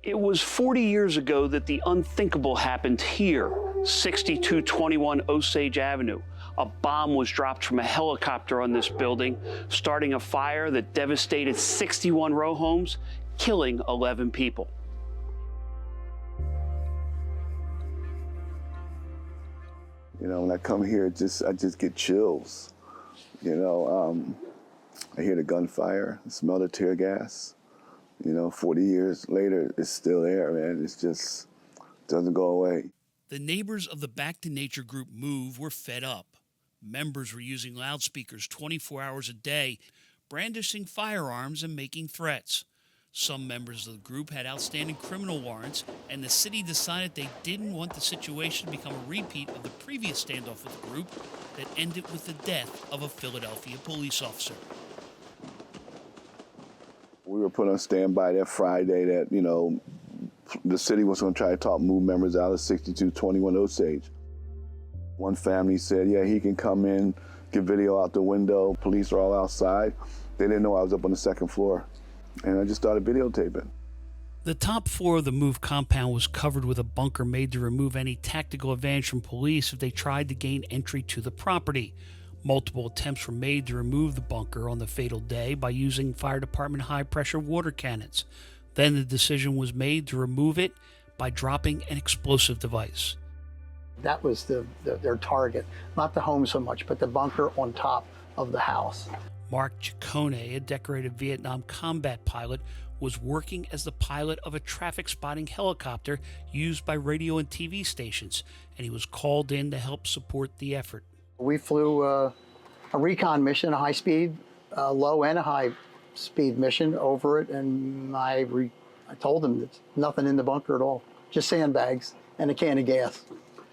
It was 40 years ago that the unthinkable happened here, 6221 Osage Avenue. A bomb was dropped from a helicopter on this building, starting a fire that devastated 61 row homes, killing 11 people. You know, when I come here, I just get chills. You know, I hear the gunfire, smell the tear gas. You know, 40 years later, it's still there, man. It's just doesn't go away. The neighbors of the Back to Nature group Move were fed up. Members were using loudspeakers 24 hours a day, brandishing firearms and making threats. Some members of the group had outstanding criminal warrants, and the city decided they didn't want the situation to become a repeat of the previous standoff with the group that ended with the death of a Philadelphia police officer. We were put on standby that Friday that, you know, the city was going to try to move members out of 6221 Osage. One family said, yeah, he can come in, get video out the window. Police are all outside. They didn't know I was up on the second floor. And I just started videotaping. The top floor of the Move compound was covered with a bunker made to remove any tactical advantage from police if they tried to gain entry to the property. Multiple attempts were made to remove the bunker on the fatal day by using fire department high-pressure water cannons. Then the decision was made to remove it by dropping an explosive device. That was their target, not the home so much, but the bunker on top of the house. Mark Ciccone, a decorated Vietnam combat pilot, was working as the pilot of a traffic spotting helicopter used by radio and TV stations, and he was called in to help support the effort. We flew a recon mission, a high-speed, low and a high-speed mission over it, and I told them there's nothing in the bunker at all, just sandbags and a can of gas.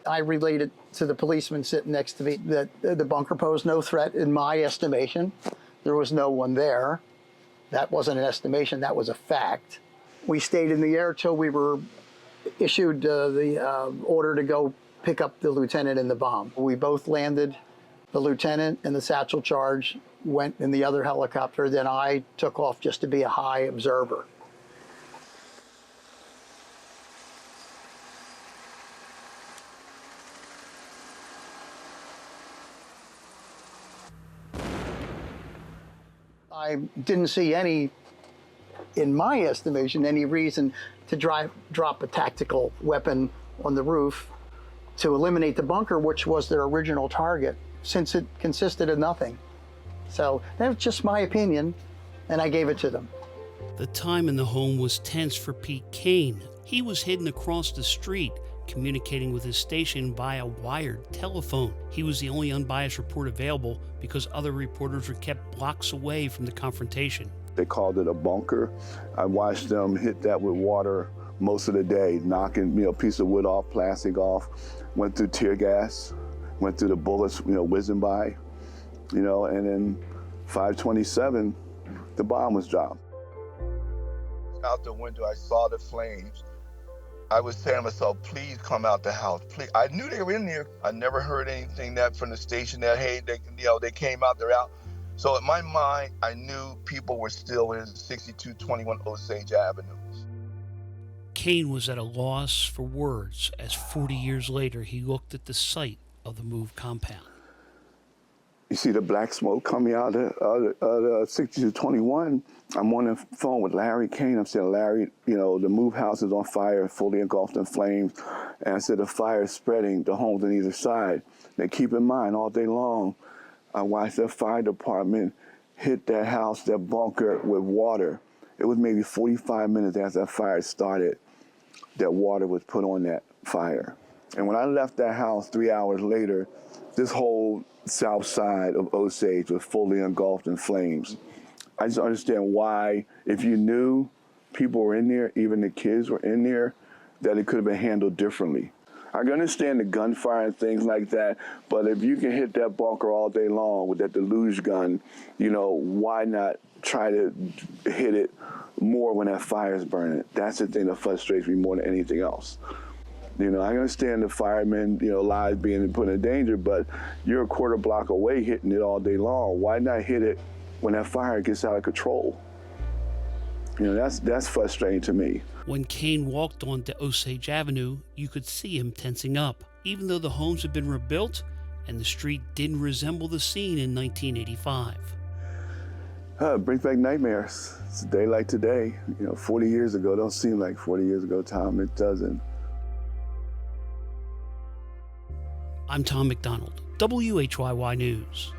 I relayed it to the policeman sitting next to me that the bunker posed no threat in my estimation. There was no one there. That wasn't an estimation, that was a fact. We stayed in the air till we were issued the order to go pick up the lieutenant and the bomb. We both landed. The lieutenant and the satchel charge went in the other helicopter. Then I took off just to be a high observer. I didn't see any, in my estimation, any reason to drop a tactical weapon on the roof to eliminate the bunker, which was their original target, since it consisted of nothing. So that was just my opinion, and I gave it to them. The time in the home was tense for Pete Kane. He was hidden across the street, communicating with his station via wired telephone. He was the only unbiased report available because other reporters were kept blocks away from the confrontation. They called it a bunker. I watched them hit that with water most of the day, knocking, you know, piece of wood off, plastic off, went through tear gas, went through the bullets, you know, whizzing by, you know, and then 5:27, the bomb was dropped. Out the window, I saw the flames. I was saying to myself, please come out the house, please. I knew they were in there. I never heard anything that from the station that, hey, they came out, they're out. So in my mind, I knew people were still in 6221 Osage Avenue. Kane was at a loss for words as 40 years later he looked at the site of the Move compound. You see the black smoke coming out of 6221. I'm on the phone with Larry Kane. I'm saying, Larry, you know, the Move house is on fire, fully engulfed in flames. And I said, the fire is spreading the homes on either side. Now keep in mind, all day long, I watched the fire department hit that house, that bunker, with water. It was maybe 45 minutes after that fire started that water was put on that fire. And when I left that house 3 hours later, this whole south side of Osage was fully engulfed in flames. I just understand why, if you knew people were in there, even the kids were in there, that it could have been handled differently. I can understand the gunfire and things like that, but if you can hit that bunker all day long with that deluge gun, you know, why not try to hit it more when that fire is burning? That's the thing that frustrates me more than anything else. You know, I understand the firemen, you know, lives being put in danger, but you're a quarter block away hitting it all day long. Why not hit it when that fire gets out of control? You know, that's frustrating to me. When Kane walked onto Osage Avenue, you could see him tensing up, even though the homes had been rebuilt and the street didn't resemble the scene in 1985. It brings back nightmares. It's a day like today. You know, 40 years ago don't seem like 40 years ago, Tom. It doesn't. I'm Tom MacDonald, WHYY News.